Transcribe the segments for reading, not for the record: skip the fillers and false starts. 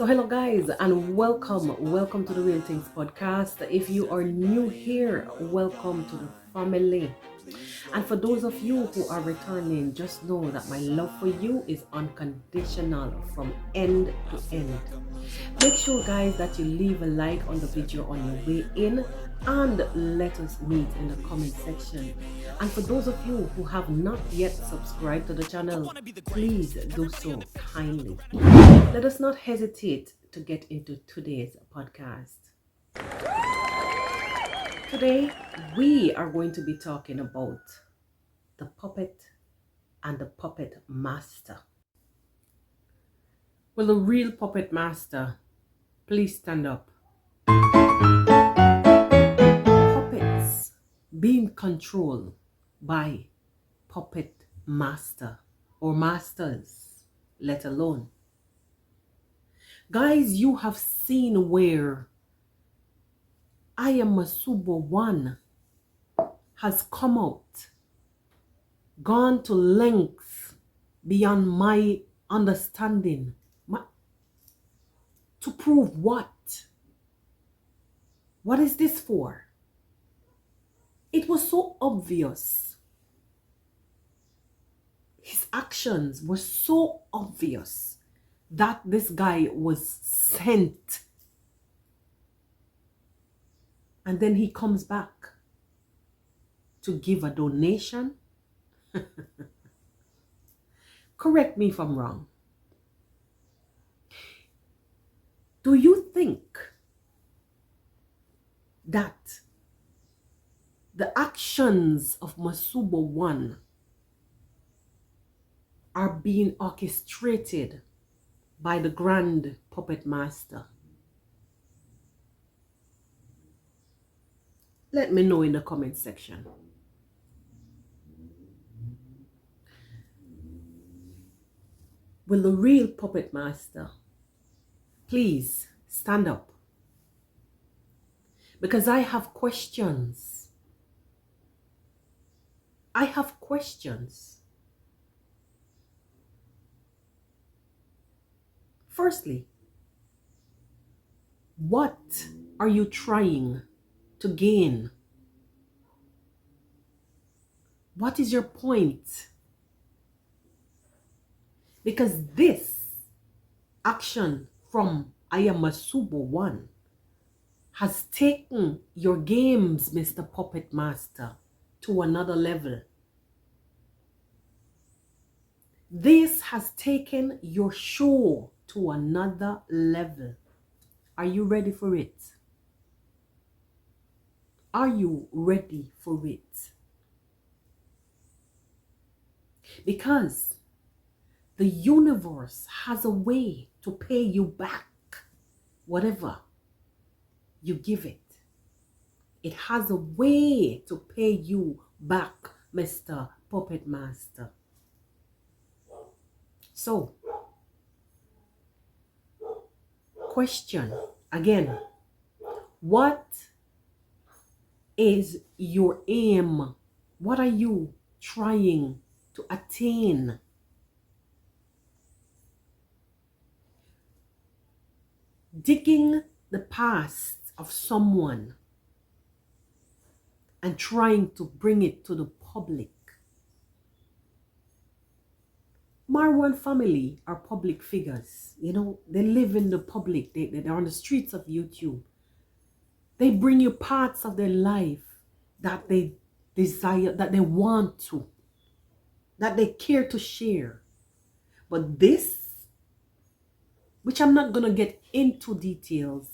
So hello guys and welcome to the Real Things podcast. If you are new here, welcome to the family. And for those of you who are returning, just know that my love for you is unconditional from end to end. Make sure guys that you leave a like on the video on your way in and let us meet in the comment section. And for those of you who have not yet subscribed to the channel, please do so kindly. Let us not hesitate to get into today's podcast. Today, we are going to be talking about the puppet and the puppet master. Will the real puppet master please stand up? Puppets being controlled by puppet master or masters, let alone. Guys, you have seen where INQUIRES 1 has come out, gone to lengths beyond my understanding, to prove what? What is this for? It was so obvious. His actions were so obvious that this guy was sent. And then he comes back to give a donation. Correct me if I'm wrong. Do you think that the actions of Masuba 1 are being orchestrated by the grand puppet master? Let me know in the comment section. Will the real puppet master please stand up? Because I have questions. I have questions. Firstly, what are you trying to gain? What is your point? Because this action from INQUIRES 1 has taken your games, Mr. Puppet Master, to another level. This has taken your show to another level. Are you ready for it? Are you ready for it? Because the universe has a way to pay you back whatever you give it. It has a way to pay you back, Mr. Puppet Master. So, question again. What is your aim? What are you trying to attain? Digging the past of someone and trying to bring it to the public. Marwan family are public figures. You know, they live in the public. They're on the streets of YouTube. They bring you parts of their life that they desire, that they want to, that they care to share. But this, which I'm not going to get into details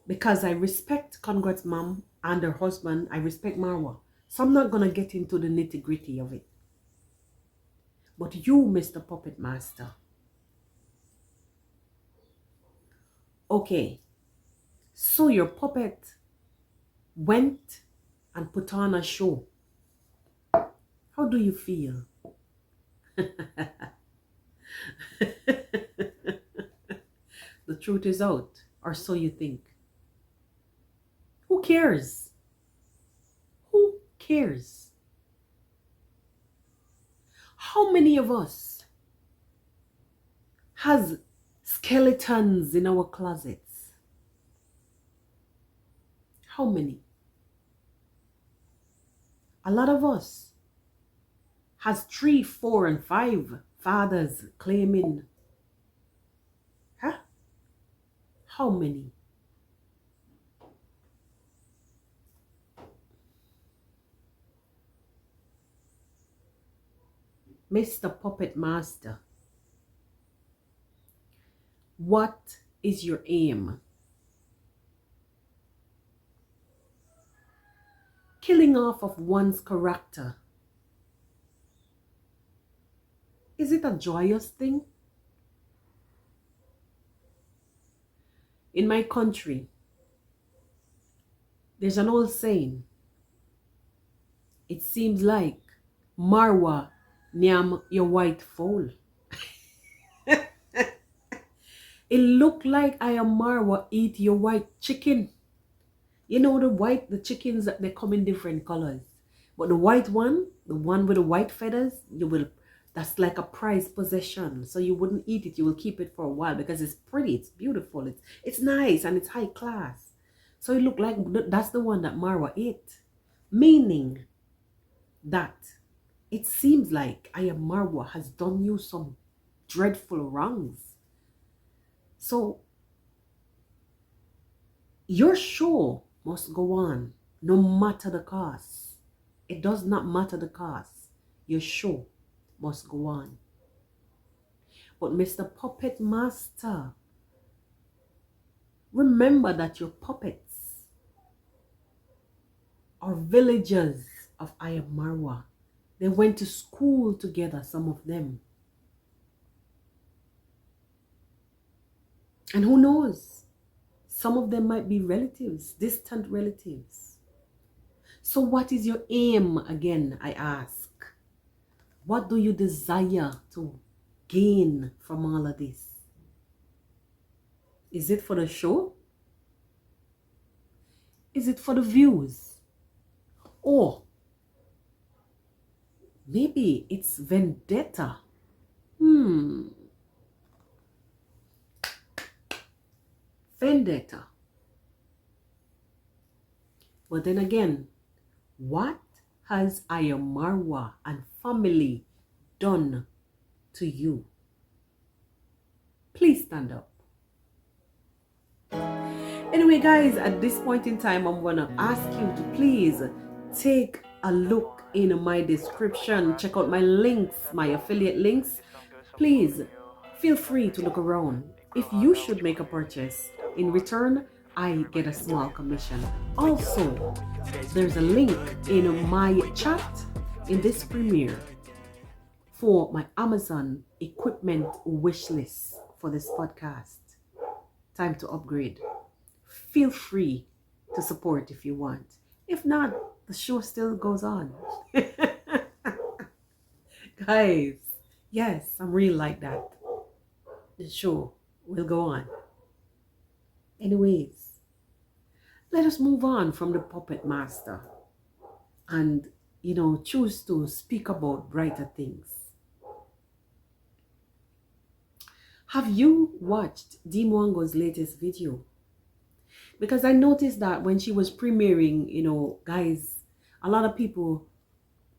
because I respect Congrats Mom and her husband. I respect Marwa. So I'm not going to get into the nitty-gritty of it. But you, Mr. Puppet Master. Okay. So your puppet went and put on a show. How do you feel? The truth is out, or so you think. Who cares? Who cares? How many of us has skeletons in our closets. How many? A lot of us has 3, 4, and 5 fathers claiming. Huh? How many? Mr. Puppet Master, what is your aim? Killing off of one's character, is it a joyous thing? In my country, there's an old saying. It seems like Marwa nyam your white foal. It looked like I am Marwa eat your white chicken. You know the chickens, they come in different colors. But the white one, the one with the white feathers, that's like a prized possession. So you wouldn't eat it, you will keep it for a while because it's pretty, it's beautiful, it's nice, and it's high class. So it looked like that's the one that Marwa ate. Meaning that it seems like I am Marwa has done you some dreadful wrongs. So your show must go on no matter the cost. It does not matter the cost. Your show must go on. But Mr. Puppet Master, remember that your puppets are villagers of I am Marwa. They went to school together, some of them. And who knows? Some of them might be relatives, distant relatives. So what is your aim again, I ask? What do you desire to gain from all of this? Is it for the show? Is it for the views? Or maybe it's vendetta? Vendetta. But then again, what has Ayamarwa and family done to you? Please stand up. Anyway, guys, at this point in time, I'm going to ask you to please take a look in my description. Check out my links, my affiliate links. Please feel free to look around. If you should make a purchase, in return, I get a small commission. Also, there's a link in my chat in this premiere for my Amazon equipment wish list for this podcast. Time to upgrade. Feel free to support if you want. If not, the show still goes on. Guys, yes, I'm really like that. The show will go on. Anyways, let us move on from the Puppet Master and, choose to speak about brighter things. Have you watched Deemwango's latest video? Because I noticed that when she was premiering, guys, a lot of people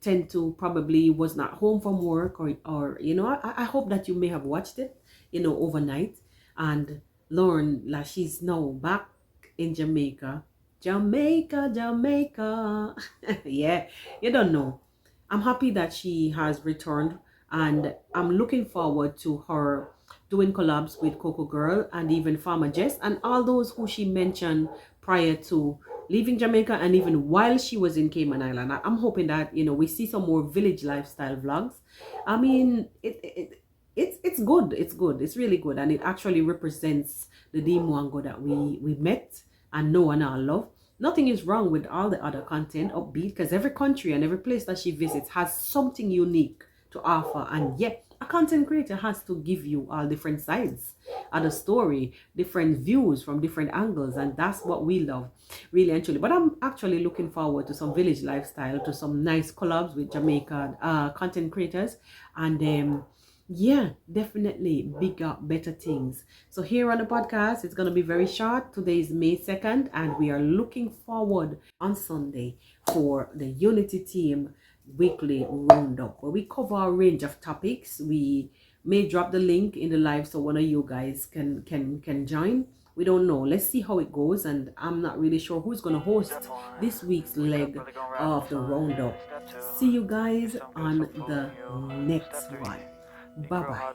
tend to probably was not home from work or I hope that you may have watched it, overnight and learn that she's now back in Jamaica. Jamaica. Yeah, you don't know. I'm happy that she has returned and I'm looking forward to her doing collabs with Coco Girl and even Farmer Jess and all those who she mentioned prior to leaving Jamaica and even while she was in Cayman Island. I'm hoping that, we see some more village lifestyle vlogs. I mean, it's good. It's good. It's really good. And it actually represents the Deemwango that we met and know and all love. Nothing is wrong with all the other content, upbeat, because every country and every place that she visits has something unique to offer. And yet, a content creator has to give you all different sides of the story, different views from different angles. And that's what we love, really and truly. But I'm actually looking forward to some village lifestyle, to some nice collabs with Jamaican content creators. And yeah, definitely bigger, better things. So here on the podcast, it's going to be very short. Today is May 2nd, and we are looking forward on Sunday for the Unity Team weekly roundup, where we cover a range of topics. We may drop the link in the live so one of you guys can join. We don't know. Let's see how it goes, and I'm not really sure who's going to host this week's leg of the roundup. See you guys on the next one. Bye bye.